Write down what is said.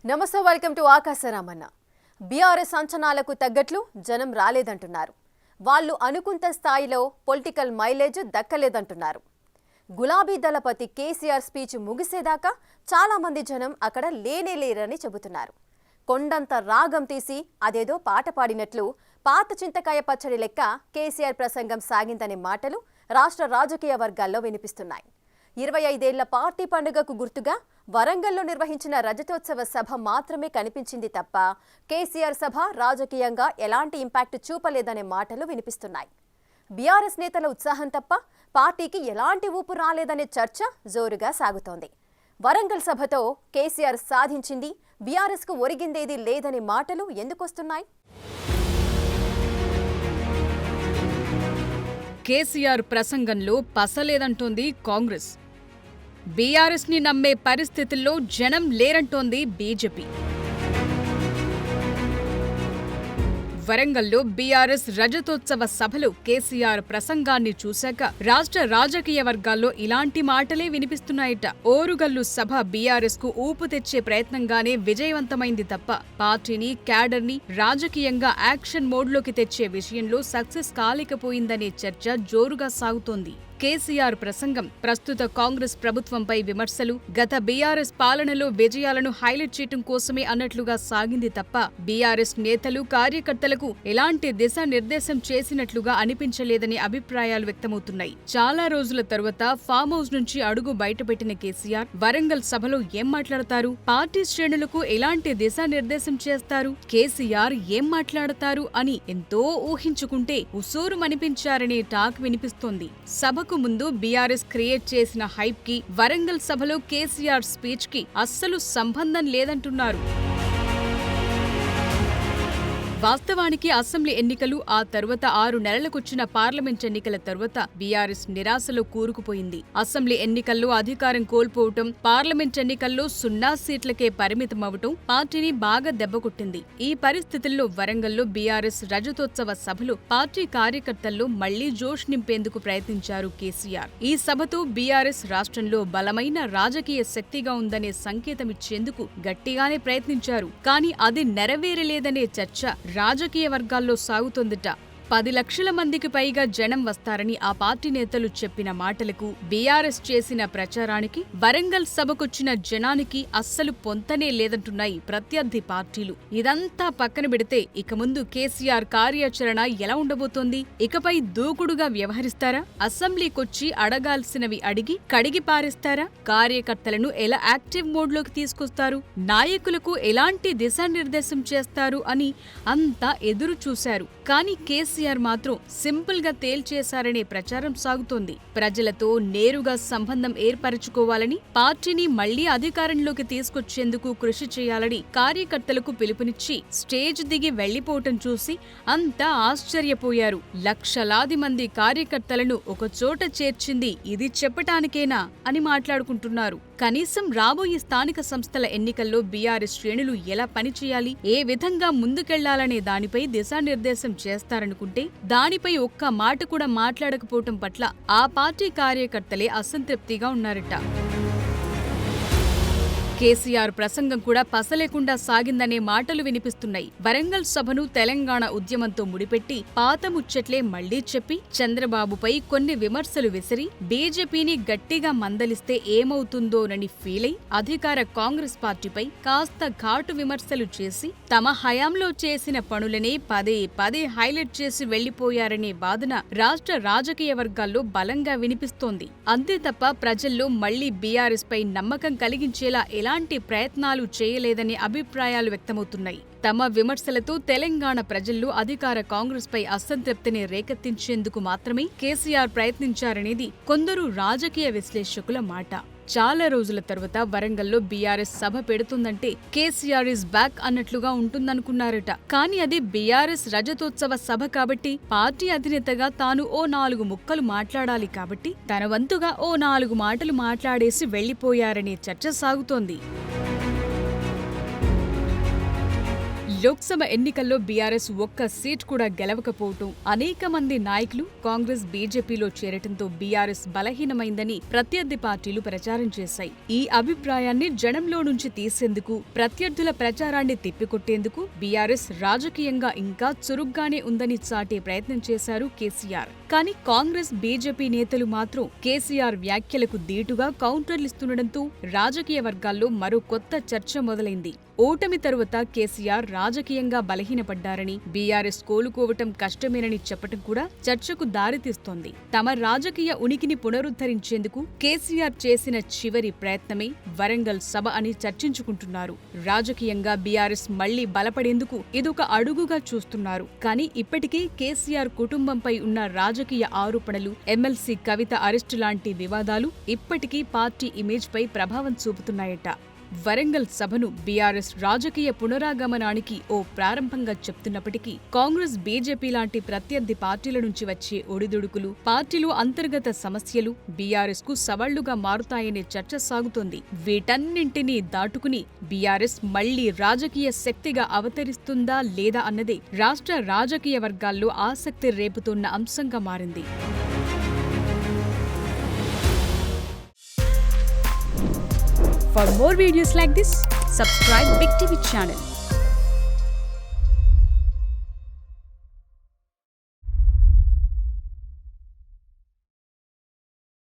నమస్తే, welcome to Akasa Ramanna. BRS అంచనాలకు తగ్గట్లు జనం రాలేదంటున్నారు. వాళ్ళు అనుకుంత స్థాయిలో పొలిటికల్ మైలేజ్ దక్కలేదంటున్నారు. గులాబీ దళపతి కేసీఆర్ స్పీచ్ ముగిసేదాకా చాలా మంది జనం అక్కడ లేనేలేరని చెబుతున్నారు. కొండంత రాగం తీసి అదేదో పాట పాడినట్లు పాత చింతకాయ పచ్చడి లెక్క కేసీఆర్ ప్రసంగం సాగిందనే మాటలు రాష్ట్ర రాజకీయ వర్గాల్లో వినిపిస్తున్నాయి. 25 ఏళ్ల పార్టీ పండుగకు గుర్తుగా వరంగల్లో నిర్వహించిన రజతోత్సవ సభ మాత్రమే కనిపించింది తప్ప కేసీఆర్ సభ రాజకీయంగా ఎలాంటి ఇంపాక్ట్ చూపలేదనే మాటలు వినిపిస్తున్నాయి. బీఆర్ఎస్ నేతల ఉత్సాహం తప్ప పార్టీకి ఎలాంటి ఊపు రాలేదనే చర్చ జోరుగా సాగుతోంది. వరంగల్ సభతో కేసీఆర్ సాధించింది, బీఆర్ఎస్కు ఒరిగిందేది లేదనే మాటలు ఎందుకొస్తున్నాయి? కేసీఆర్ ప్రసంగంలో పసలేదంటోంది కాంగ్రెస్. బీఆర్ఎస్ని నమ్మే పరిస్థితుల్లో జనం లేరంటోంది బీజేపీ. వరంగల్లో బీఆర్ఎస్ రజతోత్సవ సభలో కేసీఆర్ ప్రసంగాన్ని చూశాక రాష్ట్ర రాజకీయ వర్గాల్లో ఇలాంటి మాటలే వినిపిస్తున్నాయట. ఓరుగల్లు సభ బీఆర్ఎస్ కు ఊపు తెచ్చే ప్రయత్నంగానే విజయవంతమైంది తప్ప పార్టీని, క్యాడర్ని రాజకీయంగా యాక్షన్ మోడ్లోకి తెచ్చే విషయంలో సక్సెస్ కాలేకపోయిందనే చర్చ జోరుగా సాగుతోంది. కేసీఆర్ ప్రసంగం ప్రస్తుత కాంగ్రెస్ ప్రభుత్వంపై విమర్శలు, గత బీఆర్ఎస్ పాలనలో విజయాలను హైలైట్ చేయడం కోసమే అన్నట్లుగా సాగింది తప్ప బీఆర్ఎస్ నేతలు, కార్యకర్తలకు ఎలాంటి దిశానిర్దేశం చేసినట్లుగా అనిపించలేదని అభిప్రాయాలు వ్యక్తమవుతున్నాయి. చాలా రోజుల తరువాత ఫామ్ హౌస్ నుంచి అడుగు బయటపెట్టిన కేసీఆర్ వరంగల్ సభలో ఏం మాట్లాడతారు, పార్టీ శ్రేణులకు ఎలాంటి దిశానిర్దేశం చేస్తారు, కేసీఆర్ ఏం మాట్లాడతారు అని ఎంతో ఊహించుకుంటే ఉసూరుమనిపించారనే టాక్ వినిపిస్తోంది. సభ ముందు బీఆర్ఎస్ క్రియేట్ చేసిన హైప్ కి వరంగల్ సభలో కేసీఆర్ స్పీచ్ కి అస్సలు సంబంధం లేదంటున్నారు. వాస్తవానికి అసెంబ్లీ ఎన్నికలు, ఆ తర్వాత 6 నెలలకొచ్చిన పార్లమెంట్ ఎన్నికల తర్వాత బీఆర్ఎస్ నిరాశలో కూరుకుపోయింది. అసెంబ్లీ ఎన్నికల్లో అధికారం కోల్పోవటం, పార్లమెంట్ ఎన్నికల్లో 0 సీట్లకే పరిమితమవటం పార్టీని బాగా దెబ్బకొట్టింది. ఈ పరిస్థితుల్లో వరంగల్లో బీఆర్ఎస్ రజతోత్సవ సభలో పార్టీ కార్యకర్తల్లో మళ్లీ జోష్ నింపేందుకు ప్రయత్నించారు కేసీఆర్. ఈ సభతో బీఆర్ఎస్ రాష్ట్రంలో బలమైన రాజకీయ శక్తిగా ఉందనే సంకేతమిచ్చేందుకు గట్టిగానే ప్రయత్నించారు. కానీ అది నెరవేరలేదనే చర్చ రాజకీయ వర్గాల్లో సాగుతోందట. 10 లక్షల మందికి పైగా జనం వస్తారని ఆ పార్టీ నేతలు చెప్పిన మాటలకు, బీఆర్ఎస్ చేసిన ప్రచారానికి, వరంగల్ సభకొచ్చిన జనానికి అస్సలు పొంతనే లేదంటున్నాయి ప్రత్యర్థి పార్టీలు. ఇదంతా పక్కన పెడితే ఇక ముందు కేసీఆర్ కార్యాచరణ ఎలా ఉండబోతోంది? ఇకపై దూకుడుగా వ్యవహరిస్తారా? అసెంబ్లీకొచ్చి అడగాల్సినవి అడిగి కడిగి పారేస్తారా? కార్యకర్తలను ఎలా యాక్టివ్ మోడ్లోకి తీసుకొస్తారు? నాయకులకు ఎలాంటి దిశానిర్దేశం చేస్తారు అని అంతా ఎదురు చూశారు. కానీ కేసీఆర్ మాత్రం సింపుల్ గా తేల్చేశారనే ప్రచారం సాగుతోంది. ప్రజలతో నేరుగా సంబంధం ఏర్పరచుకోవాలని, పార్టీని మళ్లీ అధికారంలోకి తీసుకొచ్చేందుకు కృషి చేయాలని కార్యకర్తలకు పిలుపునిచ్చి స్టేజ్ దిగి వెళ్లిపోవటం చూసి అంతా ఆశ్చర్యపోయారు. లక్షలాది మంది కార్యకర్తలను ఒకచోట చేర్చింది ఇది చెప్పటానికేనా అని మాట్లాడుకుంటున్నారు. కనీసం రాబోయే స్థానిక సంస్థల ఎన్నికల్లో బీఆర్ఎస్ శ్రేణులు ఎలా పనిచేయాలి, ఏ విధంగా ముందుకెళ్లాలనే దానిపై దిశానిర్దేశం చేస్తారనుకుంటే దానిపై ఒక్క మాట కూడా మాట్లాడకపోవటం పట్ల ఆ పార్టీ కార్యకర్తలే అసంతృప్తిగా ఉన్నారట. కేసీఆర్ ప్రసంగం కూడా పసలేకుండా సాగిందనే మాటలు వినిపిస్తున్నాయి. వరంగల్ సభను తెలంగాణ ఉద్యమంతో ముడిపెట్టి పాత ముచ్చట్లే మళ్లీ చెప్పి చంద్రబాబుపై కొన్ని విమర్శలు విసిరి బీజేపీని గట్టిగా మందలిస్తే ఏమవుతుందోనని ఫీలై అధికార కాంగ్రెస్ పార్టీపై కాస్త ఘాటు విమర్శలు చేసి తమ హయాంలో చేసిన పనులనే పదే పదే హైలైట్ చేసి వెళ్లిపోయారనే వాదన రాష్ట్ర రాజకీయ వర్గాల్లో బలంగా వినిపిస్తోంది. అంతే తప్ప ప్రజల్లో మళ్లీ బీఆర్ఎస్ పై నమ్మకం కలిగించేలా ఎలాంటి ప్రయత్నాలు చేయలేదనే అభిప్రాయాలు వ్యక్తమవుతున్నాయి. తమ విమర్శలతో తెలంగాణ ప్రజల్లో అధికార కాంగ్రెస్ పై అసంతృప్తిని రేకెత్తించేందుకు మాత్రమే కేసీఆర్ ప్రయత్నించారనేది కొందరు రాజకీయ విశ్లేషకుల మాట. చాలా రోజుల తర్వాత వరంగల్లో BRS Sabha పెడుతుందంటే KCR is back అన్నట్లుగా ఉంటుందనుకున్నారట. కానీ అది బీఆర్ఎస్ రజతోత్సవ సభ కాబట్టి, పార్టీ అధినేతగా తాను ఓ 4 ముక్కలు మాట్లాడాలి కాబట్టి తన వంతుగా ఓ 4 మాటలు మాట్లాడేసి వెళ్లిపోయారనే చర్చ సాగుతోంది. లోక్సభ ఎన్నికల్లో బీఆర్ఎస్ ఒక్క సీట్ కూడా గెలవకపోవటం, అనేక మంది నాయకులు కాంగ్రెస్ బీజేపీలో చేరటంతో బీఆర్ఎస్ బలహీనమైందని ప్రత్యర్థి పార్టీలు ప్రచారం చేశాయి. ఈ అభిప్రాయాన్ని జనంలో నుంచి తీసేందుకు, ప్రత్యర్థుల ప్రచారాన్ని తిప్పికొట్టేందుకు బీఆర్ఎస్ రాజకీయంగా ఇంకా చురుగ్గానే ఉందని చాటే ప్రయత్నం చేశారు కేసీఆర్. కానీ కాంగ్రెస్ బీజేపీ నేతలు మాత్రం కేసీఆర్ వ్యాఖ్యలకు దీటుగా కౌంటర్లిస్తుండటంతో రాజకీయ వర్గాల్లో మరో కొత్త చర్చ మొదలైంది. ఓటమి తరువాత కేసీఆర్ రాజకీయంగా బలహీనపడ్డారని, బీఆర్ఎస్ కోలుకోవటం కష్టమేనని చెప్పటం కూడా చర్చకు దారితీస్తోంది. తమ రాజకీయ ఉనికిని పునరుద్ధరించేందుకు కేసీఆర్ చేసిన చివరి ప్రయత్నమే వరంగల్ సభ అని చర్చించుకుంటున్నారు. రాజకీయంగా బీఆర్ఎస్ మళ్లీ బలపడేందుకు ఇదొక అడుగుగా చూస్తున్నారు. కానీ ఇప్పటికే కేసీఆర్ కుటుంబంపై ఉన్న రాజకీయ ఆరోపణలు, ఎమ్మెల్సీ కవిత అరెస్టు లాంటి వివాదాలు ఇప్పటికీ పార్టీ ఇమేజ్పై ప్రభావం చూపుతున్నాయట. వరంగల్ సభను బీఆర్ఎస్ రాజకీయ పునరాగమనానికి ఓ ప్రారంభంగా చెప్తున్నప్పటికీ కాంగ్రెస్ బీజేపీ లాంటి ప్రత్యర్థి పార్టీల నుంచి వచ్చే ఒడిదుడుకులు, పార్టీలో అంతర్గత సమస్యలు బీఆర్ఎస్ కు సవాళ్లుగా మారుతాయనే చర్చ సాగుతోంది. వీటన్నింటినీ దాటుకుని బీఆర్ఎస్ మళ్లీ రాజకీయ శక్తిగా అవతరిస్తుందా లేదా అన్నదే రాష్ట్ర రాజకీయ వర్గాల్లో ఆసక్తి రేపుతోన్న అంశంగా మారింది. For more videos like this, subscribe Big TV channel.